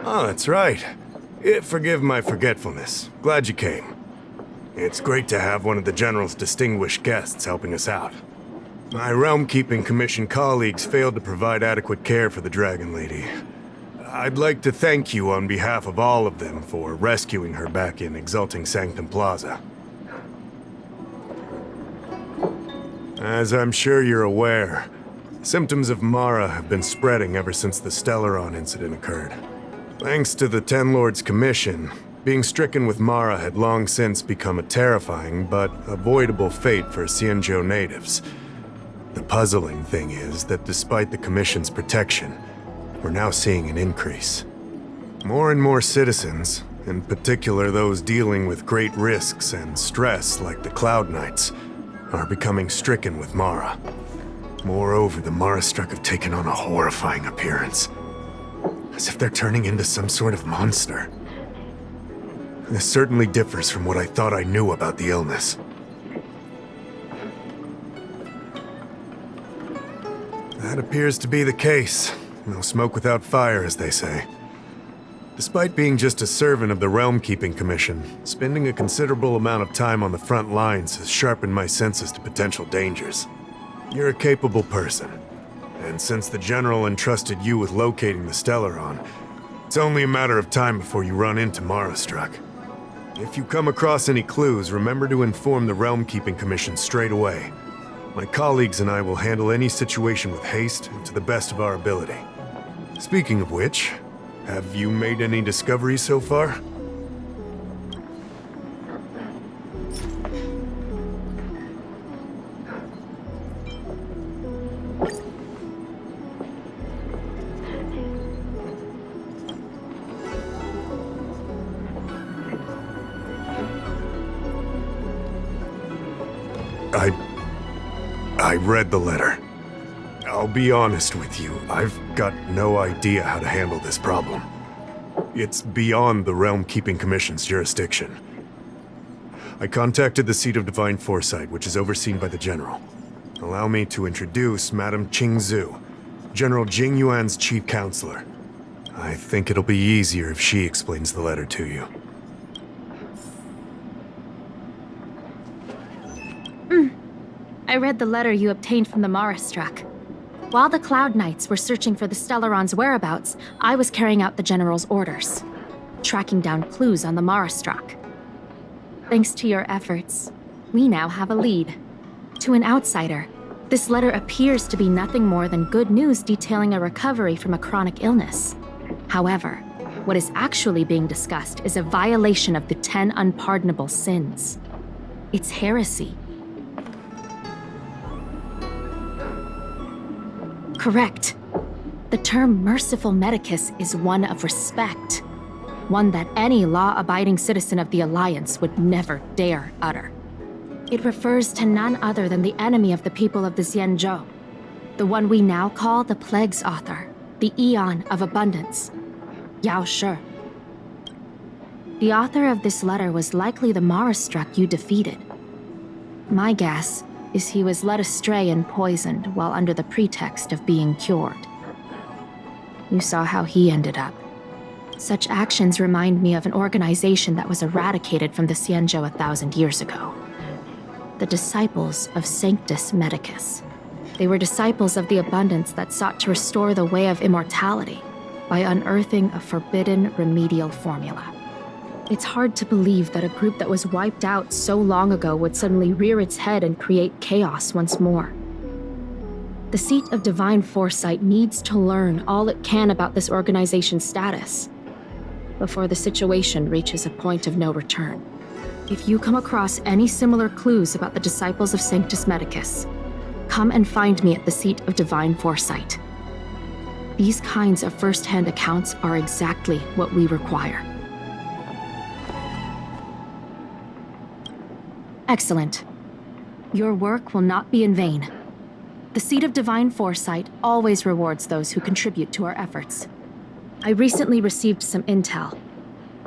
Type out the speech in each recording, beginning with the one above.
Oh, that's right. Forgive my forgetfulness. Glad you came. It's great to have one of the General's distinguished guests helping us out. My Realm-Keeping Commission colleagues failed to provide adequate care for the Dragon Lady. I'd like to thank you on behalf of all of them for rescuing her back in Exalting Sanctum Plaza. As I'm sure you're aware, symptoms of Mara have been spreading ever since the Stellaron incident occurred. Thanks to the Ten Lords' Commission, being stricken with Mara had long since become a terrifying but avoidable fate for Xianzhou natives. The puzzling thing is that despite the Commission's protection, we're now seeing an increase. More and more citizens, in particular those dealing with great risks and stress like the Cloud Knights, are becoming stricken with Mara. Moreover, the Mara-struck have taken on a horrifying appearance, as if they're turning into some sort of monster. This certainly differs from what I thought I knew about the illness. That appears to be the case. No smoke without fire, as they say. Despite being just a servant of the Realm-Keeping Commission, spending a considerable amount of time on the front lines has sharpened my senses to potential dangers. You're a capable person, and since the General entrusted you with locating the Stellaron, it's only a matter of time before you run into Mara-struck. If you come across any clues, remember to inform the Realm-Keeping Commission straight away. My colleagues and I will handle any situation with haste and to the best of our ability. Speaking of which, have you made any discoveries so far? I read the letter. I'll be honest with you, I've got no idea how to handle this problem. It's beyond the Realm-Keeping Commission's jurisdiction. I contacted the Seat of Divine Foresight, which is overseen by the General. Allow me to introduce Madame Qingzhu, General Jing Yuan's chief counselor. I think it'll be easier if she explains the letter to you. I read the letter you obtained from the Mara-struck. While the Cloud Knights were searching for the Stellaron's whereabouts, I was carrying out the General's orders, tracking down clues on the Mara-struck. Thanks to your efforts, we now have a lead. To an outsider, this letter appears to be nothing more than good news detailing a recovery from a chronic illness. However, what is actually being discussed is a violation of the 10 unpardonable sins. It's heresy. Correct. The term merciful medicus is one of respect. One that any law-abiding citizen of the Alliance would never dare utter. It refers to none other than the enemy of the people of the Xianzhou. The one we now call the Plague's author, the Eon of Abundance, Yao Shi. The author of this letter was likely the Mara-struck you defeated. My guess is he was led astray and poisoned while under the pretext of being cured. You saw how he ended up. Such actions remind me of an organization that was eradicated from the Xianzhou 1,000 years ago. The Disciples of Sanctus Medicus. They were disciples of the Abundance that sought to restore the way of immortality by unearthing a forbidden remedial formula. It's hard to believe that a group that was wiped out so long ago would suddenly rear its head and create chaos once more. The Seat of Divine Foresight needs to learn all it can about this organization's status before the situation reaches a point of no return. If you come across any similar clues about the Disciples of Sanctus Medicus, come and find me at the Seat of Divine Foresight. These kinds of first-hand accounts are exactly what we require. Excellent. Your work will not be in vain. The Seat of Divine Foresight always rewards those who contribute to our efforts. I recently received some intel.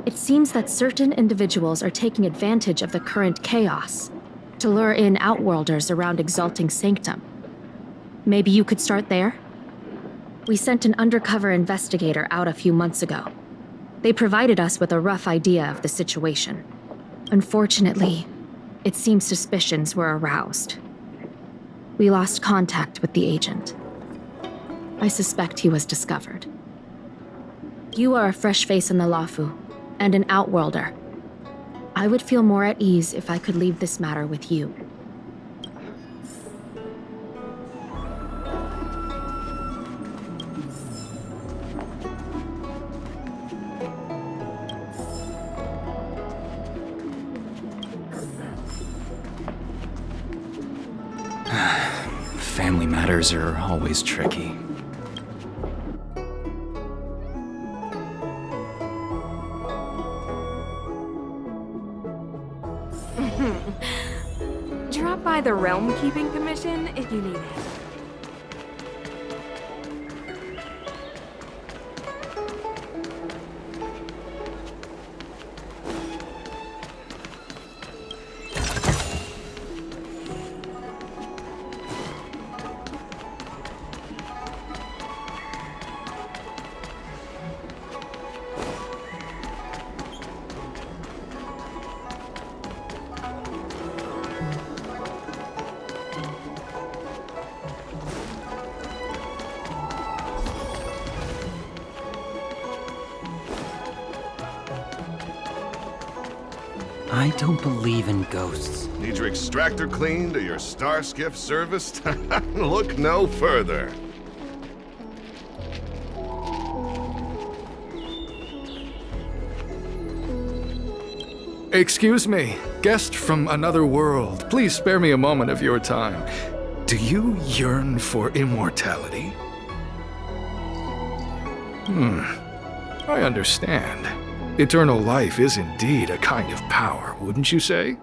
It seems that certain individuals are taking advantage of the current chaos to lure in outworlders around Exalting Sanctum. Maybe you could start there? We sent an undercover investigator out a few months ago. They provided us with a rough idea of the situation. Unfortunately, it seems suspicions were aroused. We lost contact with the agent. I suspect he was discovered. You are a fresh face in the Lafu, and an outworlder. I would feel more at ease if I could leave this matter with you. Family matters are always tricky. Drop by the Realm Keeping Commission if you need it. I don't believe in ghosts. Need your extractor cleaned or your star skiff serviced? Look no further. Excuse me, guest from another world. Please spare me a moment of your time. Do you yearn for immortality? I understand. Eternal life is indeed a kind of power, wouldn't you say?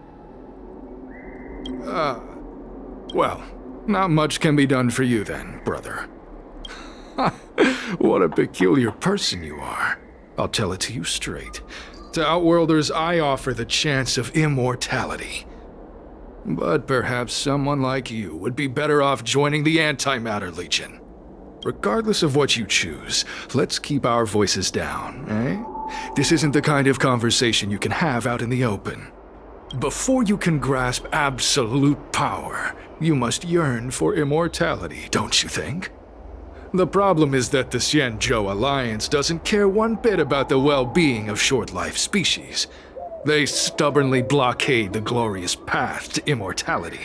Well, not much can be done for you then, brother. What a peculiar person you are. I'll tell it to you straight. To Outworlders, I offer the chance of immortality. But perhaps someone like you would be better off joining the Antimatter Legion. Regardless of what you choose, let's keep our voices down, eh? This isn't the kind of conversation you can have out in the open. Before you can grasp absolute power, you must yearn for immortality, don't you think? The problem is that the Xianzhou Alliance doesn't care one bit about the well-being of short-life species. They stubbornly blockade the glorious path to immortality.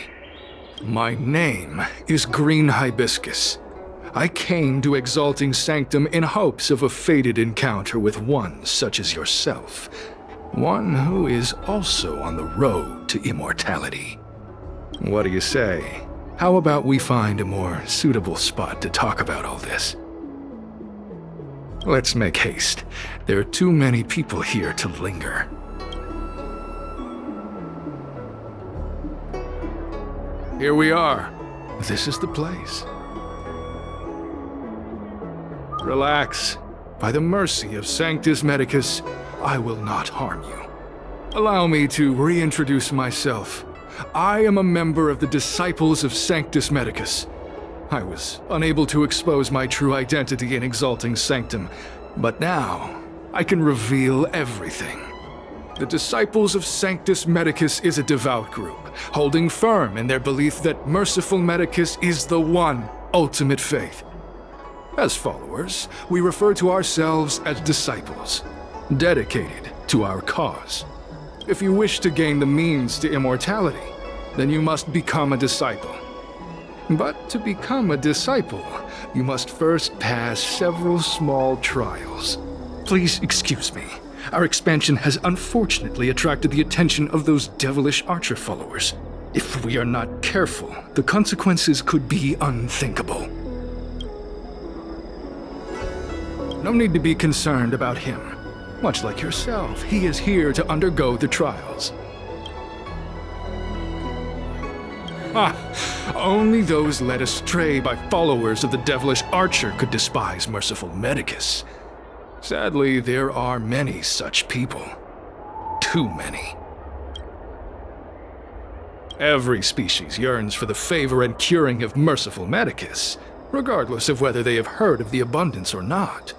My name is Green Hibiscus. I came to Exalting Sanctum in hopes of a fated encounter with one such as yourself. One who is also on the road to immortality. What do you say? How about we find a more suitable spot to talk about all this? Let's make haste. There are too many people here to linger. Here we are. This is the place. Relax. By the mercy of Sanctus Medicus, I will not harm you. Allow me to reintroduce myself. I am a member of the Disciples of Sanctus Medicus. I was unable to expose my true identity in Exalting Sanctum, but now I can reveal everything. The Disciples of Sanctus Medicus is a devout group, holding firm in their belief that Merciful Medicus is the one ultimate faith. As followers, we refer to ourselves as disciples, dedicated to our cause. If you wish to gain the means to immortality, then you must become a disciple. But to become a disciple, you must first pass several small trials. Please excuse me. Our expansion has unfortunately attracted the attention of those devilish archer followers. If we are not careful, the consequences could be unthinkable. No need to be concerned about him. Much like yourself, he is here to undergo the trials. Only those led astray by followers of the devilish archer could despise Merciful Medicus. Sadly, there are many such people. Too many. Every species yearns for the favor and curing of Merciful Medicus, regardless of whether they have heard of the abundance or not.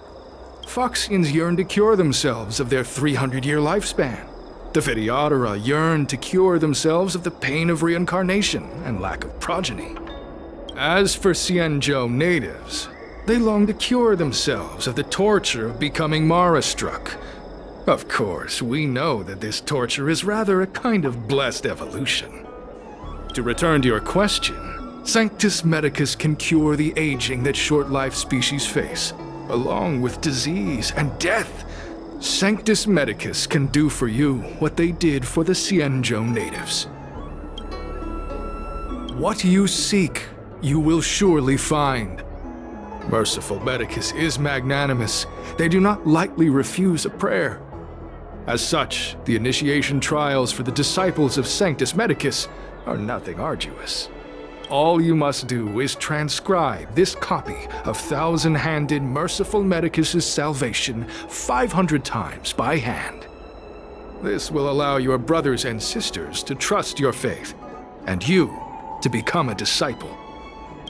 Foxians yearn to cure themselves of their 300-year lifespan. The Videodara yearn to cure themselves of the pain of reincarnation and lack of progeny. As for Xianzhou natives, they long to cure themselves of the torture of becoming Mara-struck. Of course, we know that this torture is rather a kind of blessed evolution. To return to your question, Sanctus Medicus can cure the aging that short-lived species face, along with disease and death. Sanctus Medicus can do for you what they did for the Xianzhou natives. What you seek, you will surely find. Merciful Medicus is magnanimous. They do not lightly refuse a prayer. As such, the initiation trials for the disciples of Sanctus Medicus are nothing arduous. All you must do is transcribe this copy of Thousand-Handed Merciful Medicus's Salvation 500 times by hand. This will allow your brothers and sisters to trust your faith, and you to become a disciple.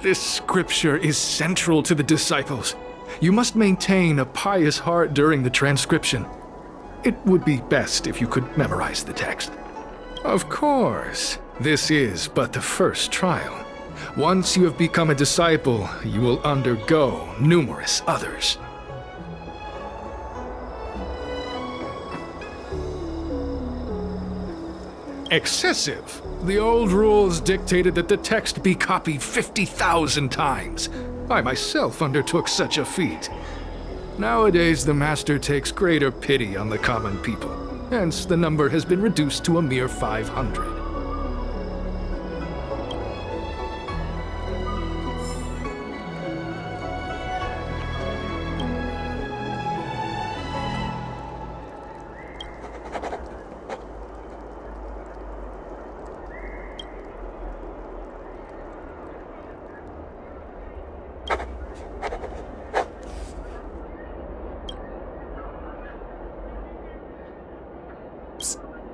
This scripture is central to the disciples. You must maintain a pious heart during the transcription. It would be best if you could memorize the text. Of course, this is but the first trial. Once you have become a disciple, you will undergo numerous others. Excessive. The old rules dictated that the text be copied 50,000 times. I myself undertook such a feat. Nowadays, the master takes greater pity on the common people. Hence, the number has been reduced to a mere 500.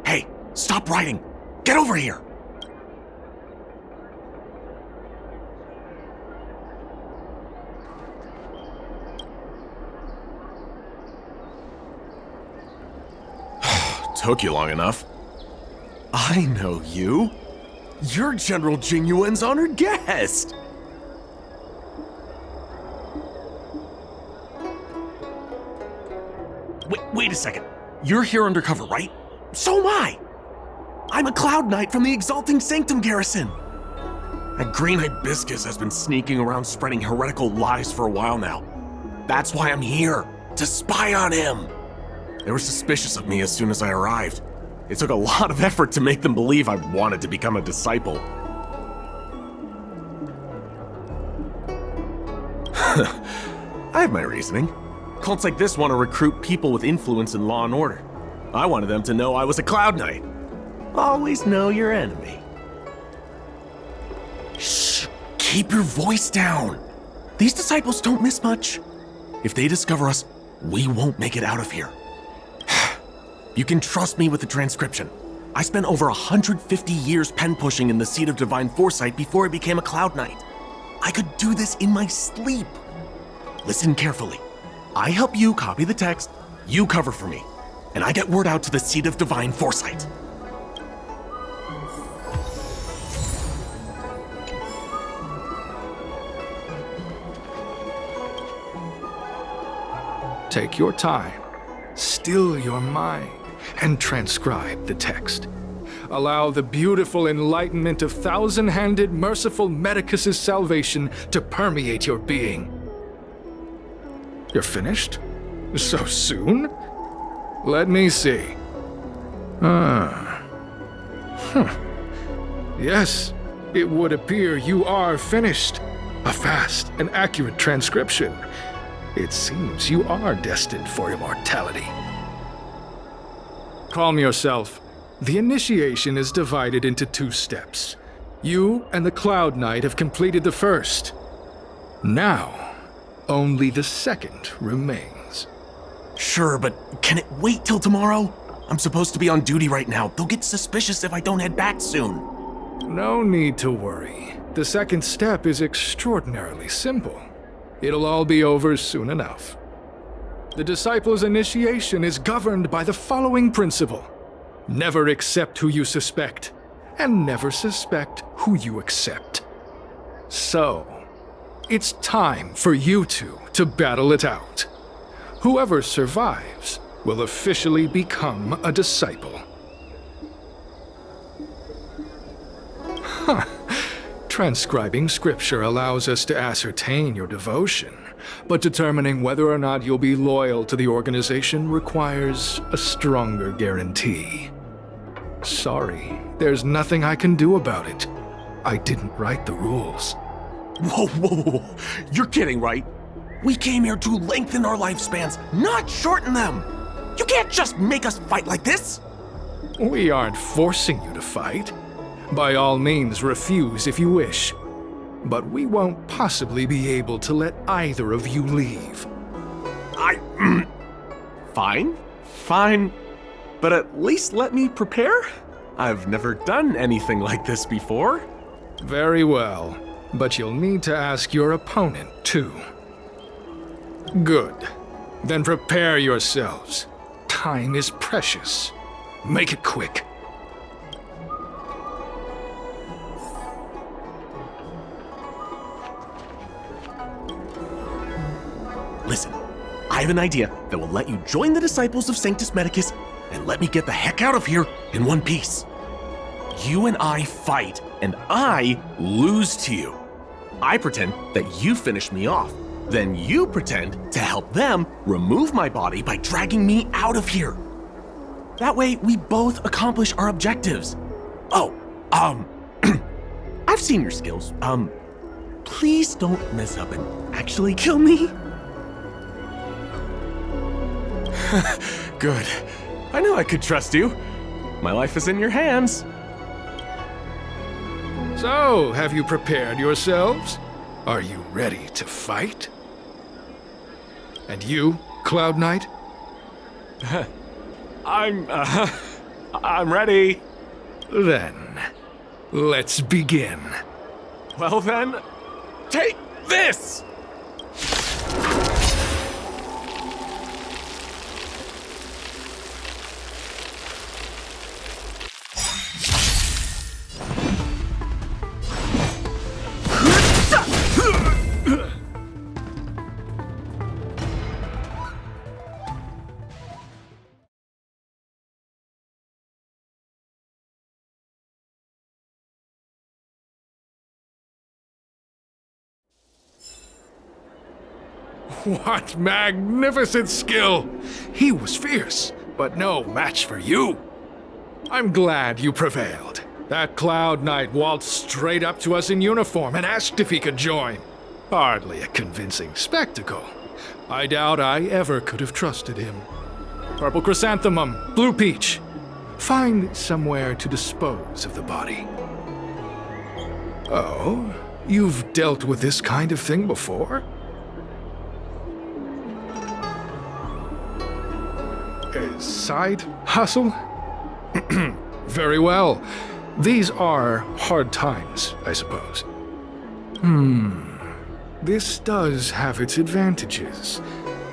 Hey, stop writing! Get over here! Took you long enough. I know you. You're General Jingyuan's honored guest! Wait a second. You're here undercover, right? So am I! I'm a Cloud Knight from the Exalting Sanctum Garrison! That green hibiscus has been sneaking around spreading heretical lies for a while now. That's why I'm here, to spy on him! They were suspicious of me as soon as I arrived. It took a lot of effort to make them believe I wanted to become a disciple. I have my reasoning. Cults like this want to recruit people with influence in law and order. I wanted them to know I was a Cloud Knight. Always know your enemy. Shh! Keep your voice down! These disciples don't miss much. If they discover us, we won't make it out of here. You can trust me with the transcription. I spent over 150 years pen-pushing in the Seat of Divine Foresight before I became a Cloud Knight. I could do this in my sleep. Listen carefully. I help you copy the text, you cover for me, and I get word out to the Seat of Divine Foresight. Take your time, still your mind, and transcribe the text. Allow the beautiful enlightenment of Thousand-Handed Merciful Medicus's salvation to permeate your being. You're finished? So soon? Let me see. Yes, it would appear you are finished. A fast and accurate transcription. It seems you are destined for immortality. Calm yourself. The initiation is divided into 2 steps. You and the Cloud Knight have completed the first. Now, only the second remains. Sure, but can it wait till tomorrow? I'm supposed to be on duty right now. They'll get suspicious if I don't head back soon. No need to worry. The second step is extraordinarily simple. It'll all be over soon enough. The disciple's initiation is governed by the following principle. Never accept who you suspect, and never suspect who you accept. So, it's time for you two to battle it out. Whoever survives will officially become a disciple. Huh. Transcribing scripture allows us to ascertain your devotion, but determining whether or not you'll be loyal to the organization requires a stronger guarantee. Sorry, there's nothing I can do about it. I didn't write the rules. Whoa, whoa, whoa. You're kidding, right? We came here to lengthen our lifespans, not shorten them. You can't just make us fight like this. We aren't forcing you to fight. By all means, refuse if you wish. But we won't possibly be able to let either of you leave. Fine. But at least let me prepare. I've never done anything like this before. Very well. But you'll need to ask your opponent, too. Good. Then prepare yourselves. Time is precious. Make it quick. Listen, I have an idea that will let you join the disciples of Sanctus Medicus and let me get the heck out of here in one piece. You and I fight, and I lose to you. I pretend that you finish me off. Then you pretend to help them remove my body by dragging me out of here. That way, we both accomplish our objectives. Oh, I've seen your skills. Please don't mess up and actually kill me. Good. I knew I could trust you. My life is in your hands. So, have you prepared yourselves? Are you ready to fight? And you, Cloud Knight? I'm ready. Then, let's begin. Well then, take this! What magnificent skill! He was fierce, but no match for you. I'm glad you prevailed. That Cloud Knight waltzed straight up to us in uniform and asked if he could join. Hardly a convincing spectacle. I doubt I ever could have trusted him. Purple chrysanthemum, blue peach. Find somewhere to dispose of the body. Oh, you've dealt with this kind of thing before? A side hustle? Very well. These are hard times, I suppose. This does have its advantages.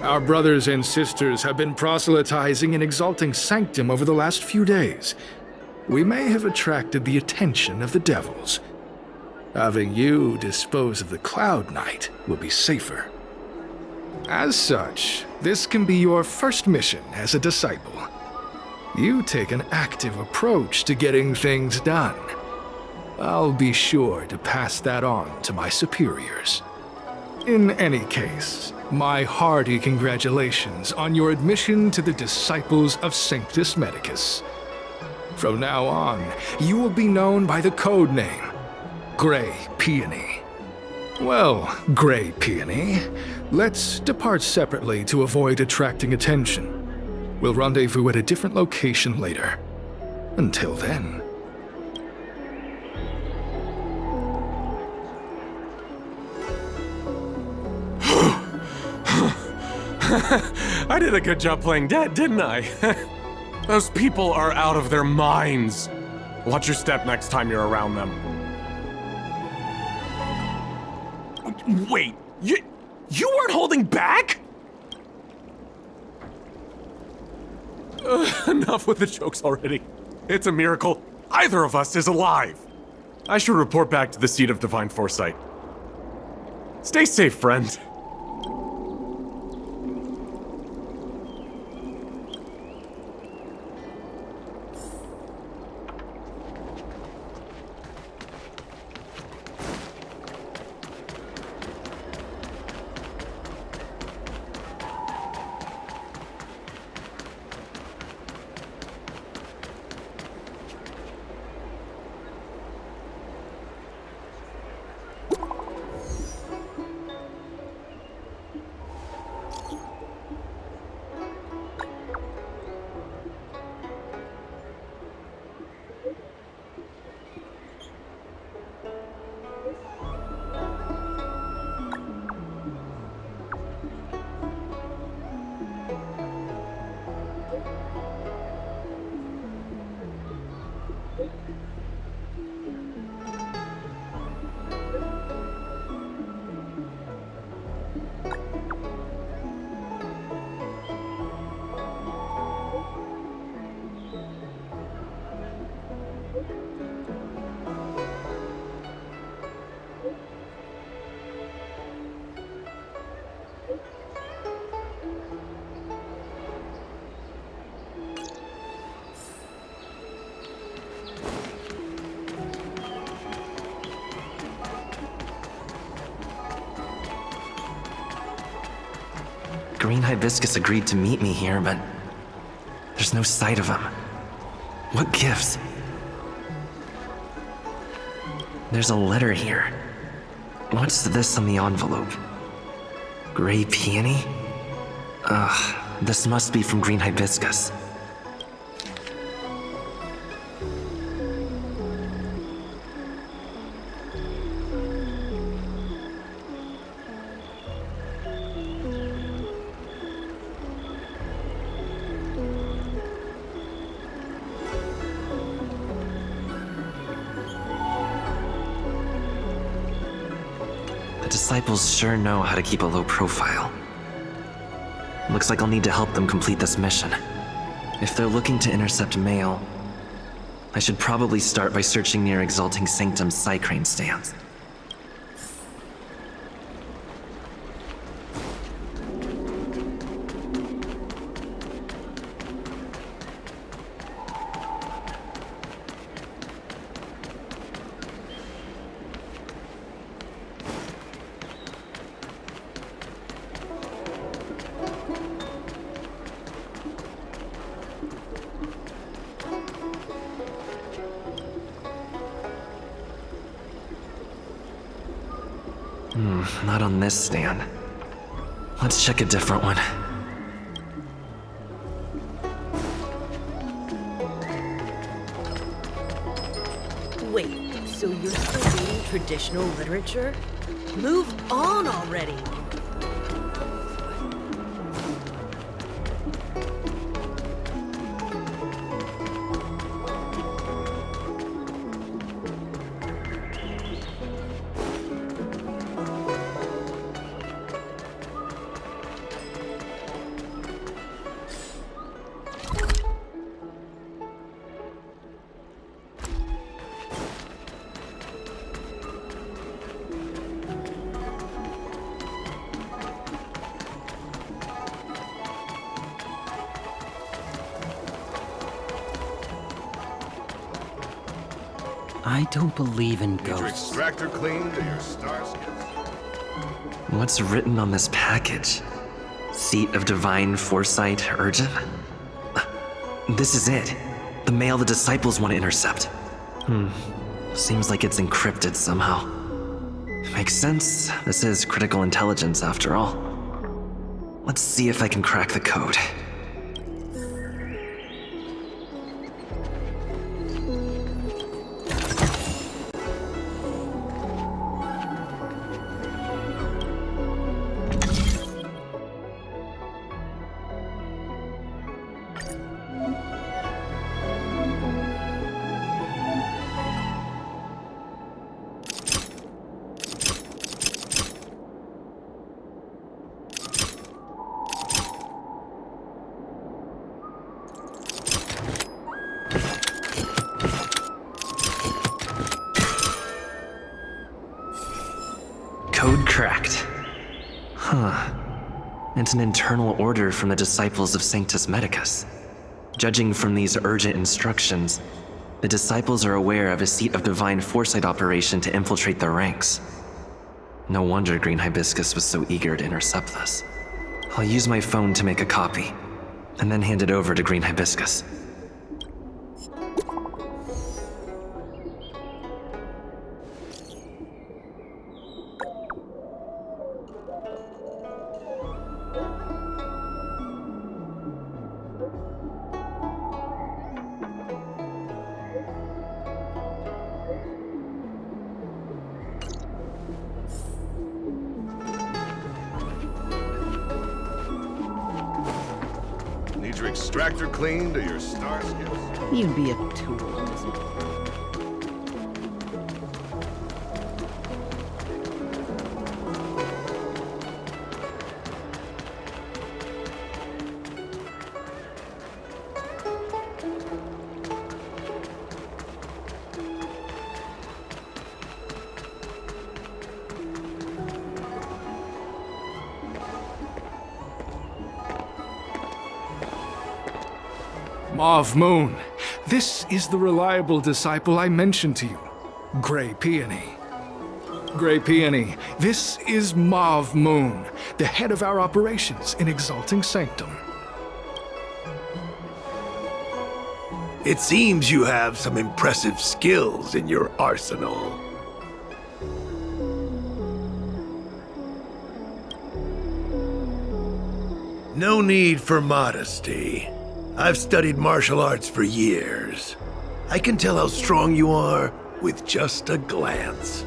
Our brothers and sisters have been proselytizing and exalting sanctum over the last few days. We may have attracted the attention of the devils. Having you dispose of the Cloud Knight will be safer. As such, this can be your first mission as a disciple. You take an active approach to getting things done. I'll be sure to pass that on to my superiors. In any case, my hearty congratulations on your admission to the Disciples of Sanctus Medicus. From now on, you will be known by the code name, Grey Peony. Well, Grey Peony, let's depart separately to avoid attracting attention. We'll rendezvous at a different location later. Until then. I did a good job playing dead, didn't I? Those people are out of their minds. Watch your step next time you're around them. Wait, you weren't holding back? Enough with the jokes already. It's a miracle either of us is alive. I should report back to the seat of divine foresight. Stay safe, friend. Green Hibiscus agreed to meet me here, but there's no sight of him. What gives? There's a letter here. What's this on the envelope? Gray peony? Ugh, this must be from Green Hibiscus. The disciples sure know how to keep a low profile. Looks like I'll need to help them complete this mission. If they're looking to intercept mail, I should probably start by searching near Exalting Sanctum's Psycrane stands. Not on this stand. Let's check a different one. Wait, so you're still reading traditional literature? Move on already! I don't believe in Get your ghosts. extractor cleaned or your star skiffs. What's written on this package? Seat of Divine Foresight, urgent? This is it. The mail the disciples want to intercept. Seems like it's encrypted somehow. Makes sense. This is critical intelligence after all. Let's see if I can crack the code. It's an internal order from the disciples of Sanctus Medicus. Judging from these urgent instructions, the disciples are aware of a seat of divine foresight operation to infiltrate their ranks. No wonder Green Hibiscus was so eager to intercept this. I'll use my phone to make a copy, and then hand it over to Green Hibiscus. Need your extractor cleaned or your star skiffs? You'd be a tool. Mauve Moon, this is the reliable disciple I mentioned to you, Grey Peony. Grey Peony, this is Mauve Moon, the head of our operations in Exalting Sanctum. It seems you have some impressive skills in your arsenal. No need for modesty. I've studied martial arts for years. I can tell how strong you are with just a glance.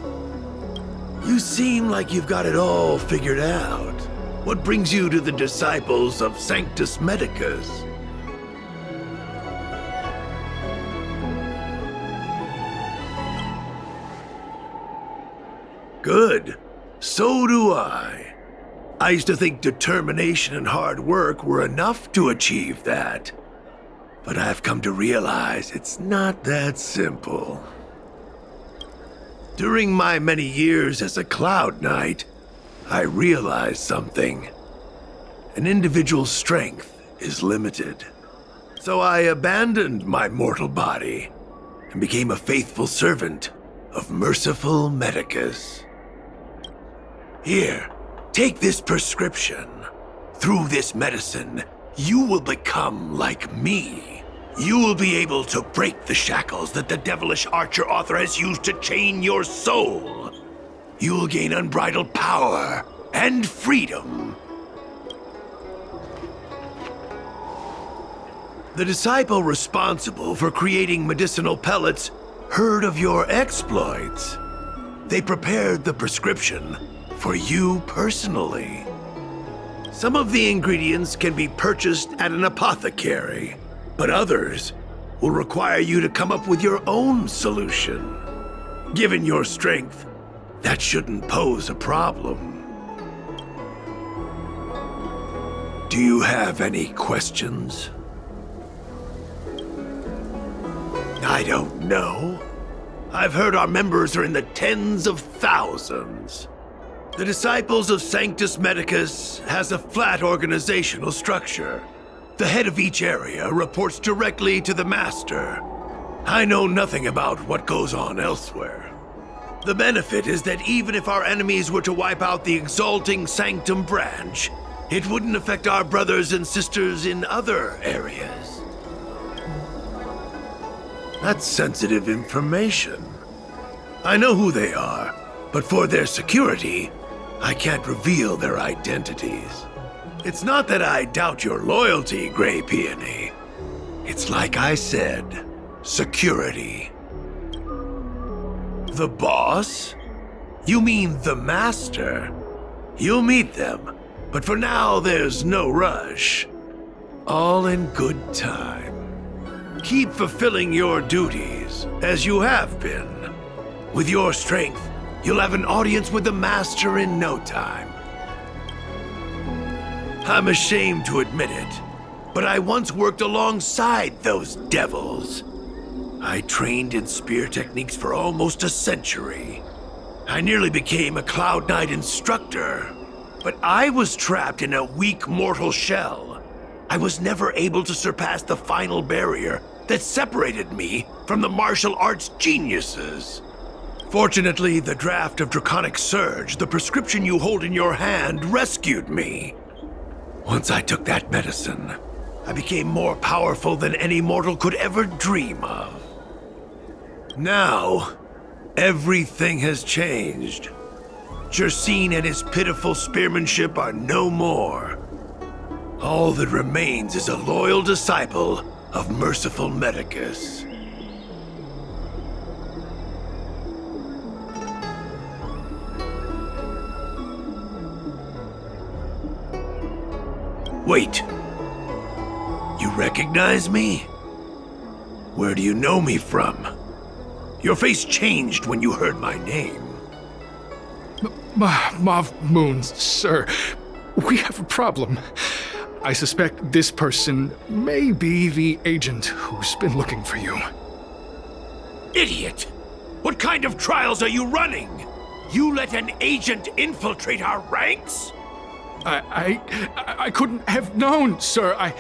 You seem like you've got it all figured out. What brings you to the disciples of Sanctus Medicus? Good. So do I. I used to think determination and hard work were enough to achieve that. But I've come to realize it's not that simple. During my many years as a Cloud Knight, I realized something. An individual's strength is limited. So I abandoned my mortal body and became a faithful servant of merciful Medicus. Here, take this prescription. Through this medicine, you will become like me. You will be able to break the shackles that the devilish archer author has used to chain your soul. You will gain unbridled power and freedom. The disciple responsible for creating medicinal pellets heard of your exploits. They prepared the prescription for you personally. Some of the ingredients can be purchased at an apothecary, but others will require you to come up with your own solution. Given your strength, that shouldn't pose a problem. Do you have any questions? I don't know. I've heard our members are in the tens of thousands. The Disciples of Sanctus Medicus has a flat organizational structure. The head of each area reports directly to the Master. I know nothing about what goes on elsewhere. The benefit is that even if our enemies were to wipe out the Exalting Sanctum branch, it wouldn't affect our brothers and sisters in other areas. That's sensitive information. I know who they are, but for their security, I can't reveal their identities. It's not that I doubt your loyalty, Grey Peony. It's like I said, security. The boss? You mean the Master? You'll meet them, but for now there's no rush. All in good time. Keep fulfilling your duties, as you have been. With your strength, you'll have an audience with the Master in no time. I'm ashamed to admit it, but I once worked alongside those devils. I trained in spear techniques for almost a century. I nearly became a Cloud Knight instructor. But I was trapped in a weak mortal shell. I was never able to surpass the final barrier that separated me from the martial arts geniuses. Fortunately, the draft of Draconic Surge, the prescription you hold in your hand, rescued me. Once I took that medicine, I became more powerful than any mortal could ever dream of. Now, everything has changed. Jersine and his pitiful spearmanship are no more. All that remains is a loyal disciple of merciful Medicus. Wait. You recognize me? Where do you know me from? Your face changed when you heard my name. Mauve Moon, sir. We have a problem. I suspect this person may be the agent who's been looking for you. Idiot! What kind of trials are you running? You let an agent infiltrate our ranks? I couldn't have known, sir. I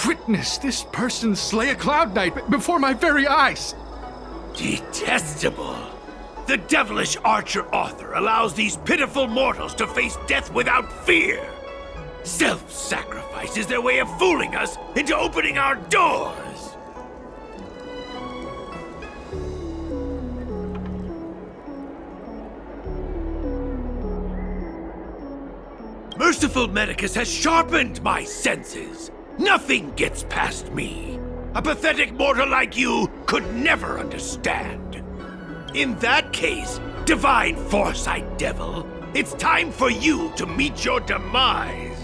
witnessed this person slay a Cloud Knight before my very eyes. Detestable. The devilish archer author allows these pitiful mortals to face death without fear. Self-sacrifice is their way of fooling us into opening our doors. Merciful Medicus has sharpened my senses. Nothing gets past me. A pathetic mortal like you could never understand. In that case, Divine Foresight Devil, it's time for you to meet your demise.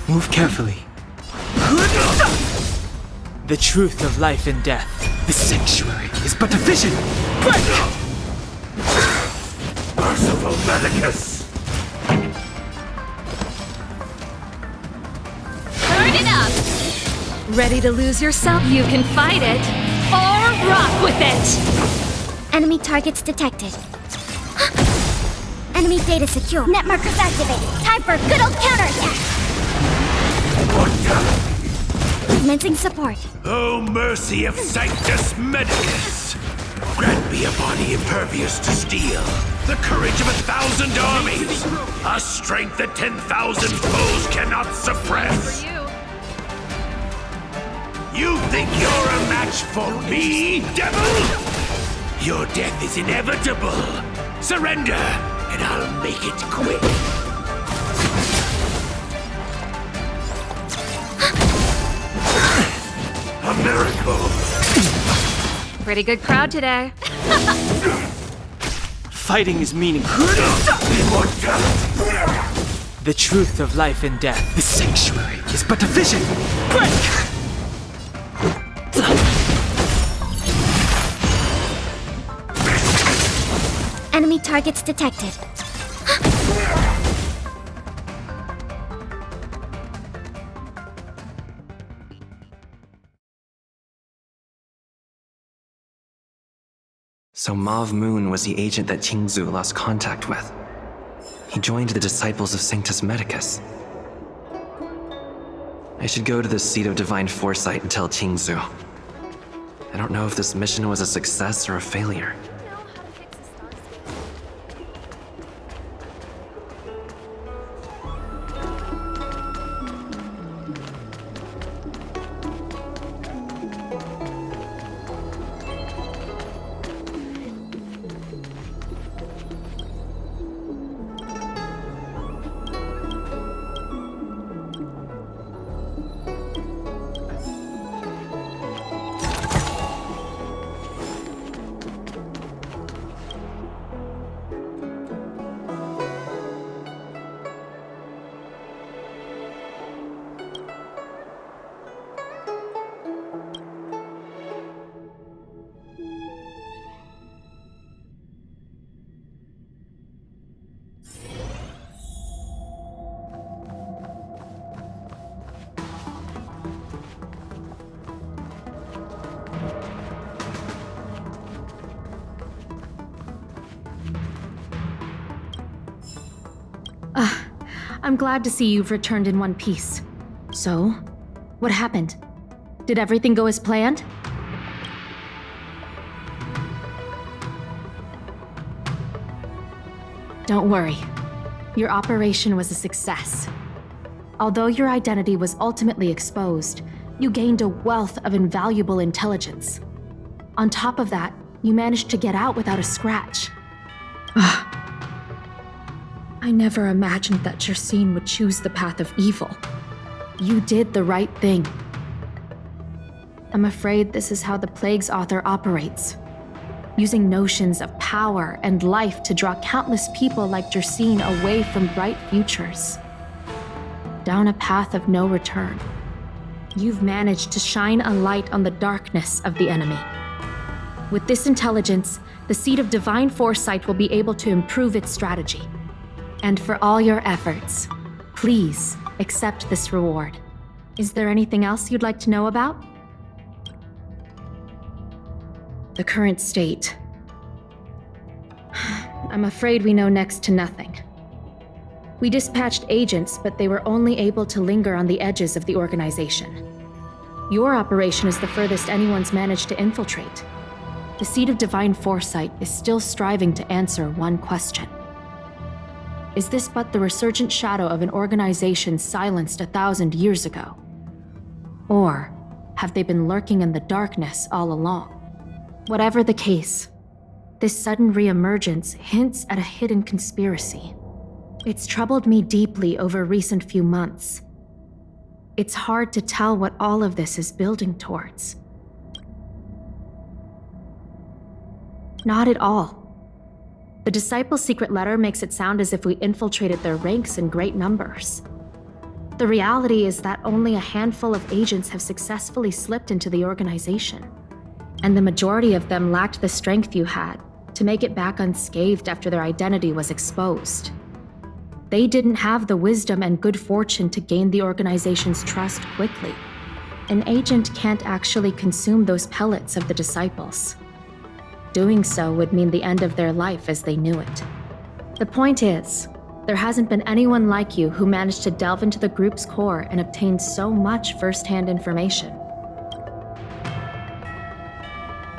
Move carefully. The truth of life and death. The sanctuary is but a vision. Merciful Medicus. Turn it up! Ready to lose yourself? You can fight it, or rock with it! Enemy targets detected. Enemy data secure. Net markers activated. Time for a good old counterattack! Commencing support. Oh, mercy of Sanctus Medicus! Grant me a body impervious to steel, the courage of 1,000 armies, a strength that 10,000 foes cannot suppress. You think you're a match for me, devil? Your death is inevitable. Surrender, and I'll make it quick. A miracle. Pretty good crowd today. Fighting is meaningful. The truth of life and death. The sanctuary is but a vision. Break! Enemy targets detected. So Mauve Moon was the agent that Qingzu lost contact with. He joined the Disciples of Sanctus Medicus. I should go to the seat of Divine Foresight and tell Qingzu. I don't know if this mission was a success or a failure. I'm glad to see you've returned in one piece. So, what happened? Did everything go as planned? Don't worry. Your operation was a success. Although your identity was ultimately exposed, you gained a wealth of invaluable intelligence. On top of that, you managed to get out without a scratch. I never imagined that Jersine would choose the path of evil. You did the right thing. I'm afraid this is how the Plague's author operates, using notions of power and life to draw countless people like Jersine away from bright futures, down a path of no return. You've managed to shine a light on the darkness of the enemy. With this intelligence, the Seed of Divine Foresight will be able to improve its strategy. And for all your efforts, please accept this reward. Is there anything else you'd like to know about? The current state. I'm afraid we know next to nothing. We dispatched agents, but they were only able to linger on the edges of the organization. Your operation is the furthest anyone's managed to infiltrate. The Seed of Divine Foresight is still striving to answer one question. Is this but the resurgent shadow of an organization silenced 1,000 years ago? Or have they been lurking in the darkness all along? Whatever the case, this sudden reemergence hints at a hidden conspiracy. It's troubled me deeply over recent few months. It's hard to tell what all of this is building towards. Not at all. The Disciples' secret letter makes it sound as if we infiltrated their ranks in great numbers. The reality is that only a handful of agents have successfully slipped into the organization, and the majority of them lacked the strength you had to make it back unscathed after their identity was exposed. They didn't have the wisdom and good fortune to gain the organization's trust quickly. An agent can't actually consume those pellets of the Disciples. Doing so would mean the end of their life as they knew it. The point is, there hasn't been anyone like you who managed to delve into the group's core and obtain so much first-hand information.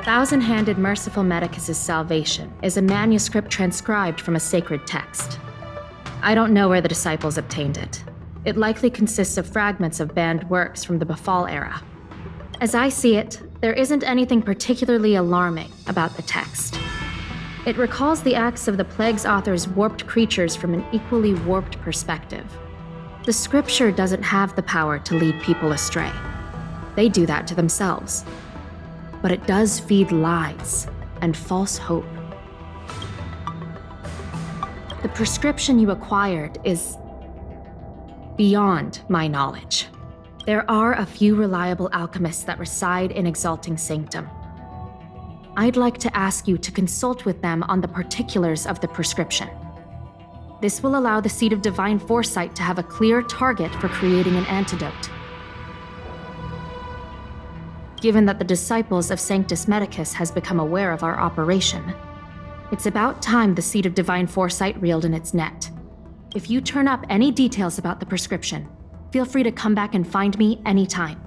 Thousand-Handed Merciful Medicus' Salvation is a manuscript transcribed from a sacred text. I don't know where the Disciples obtained it. It likely consists of fragments of banned works from the Befall era. As I see it, there isn't anything particularly alarming about the text. It recalls the acts of the Plague's author's warped creatures from an equally warped perspective. The scripture doesn't have the power to lead people astray. They do that to themselves. But it does feed lies and false hope. The prescription you acquired is beyond my knowledge. There are a few reliable alchemists that reside in Exalting Sanctum. I'd like to ask you to consult with them on the particulars of the prescription. This will allow the Seed of Divine Foresight to have a clear target for creating an antidote. Given that the Disciples of Sanctus Medicus has become aware of our operation, it's about time the Seed of Divine Foresight reeled in its net. If you turn up any details about the prescription, feel free to come back and find me anytime.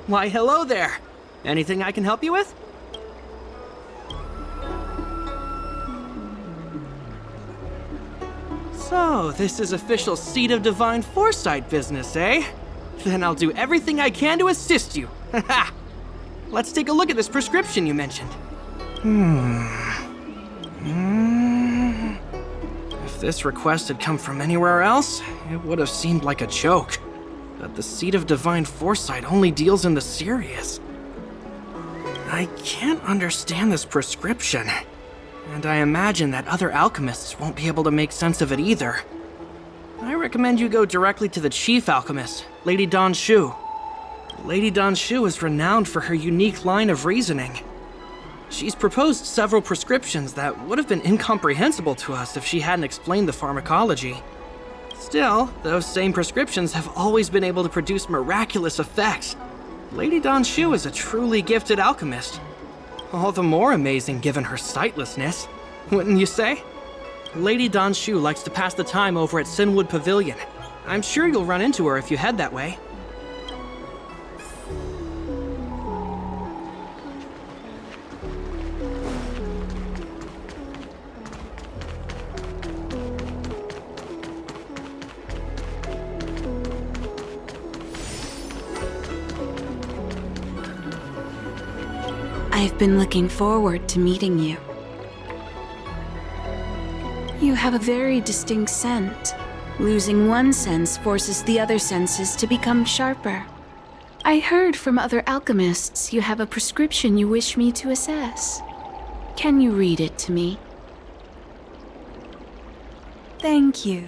Why, hello there. Anything I can help you with? So, this is official Seed of Divine Foresight business, eh? Then I'll do everything I can to assist you. Haha. Let's take a look at this prescription you mentioned. If this request had come from anywhere else, it would have seemed like a joke. but the Seed of Divine Foresight only deals in the serious. I can't understand this prescription, and I imagine that other alchemists won't be able to make sense of it either. I recommend you go directly to the chief alchemist, Lady Dan Shu. Lady Dan Shu is renowned for her unique line of reasoning. She's proposed several prescriptions that would have been incomprehensible to us if she hadn't explained the pharmacology. Still, those same prescriptions have always been able to produce miraculous effects. Lady Dan Shu is a truly gifted alchemist. All the more amazing given her sightlessness, wouldn't you say? Lady Dan Shu likes to pass the time over at Sinwood Pavilion. I'm sure you'll run into her if you head that way. I've been looking forward to meeting you. You have a very distinct scent. Losing one sense forces the other senses to become sharper. I heard from other alchemists you have a prescription you wish me to assess. Can you read it to me? Thank you.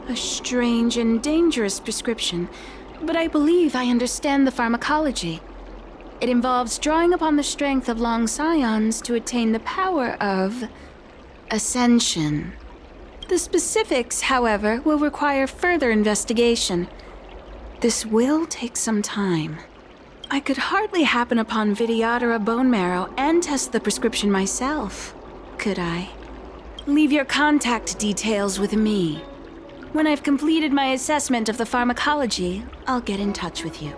A strange and dangerous prescription, but I believe I understand the pharmacology. It involves drawing upon the strength of long scions to attain the power of ascension. The specifics, however, will require further investigation. This will take some time. I could hardly happen upon Vidyadhara bone marrow and test the prescription myself, could I? Leave your contact details with me. When I've completed my assessment of the pharmacology, I'll get in touch with you.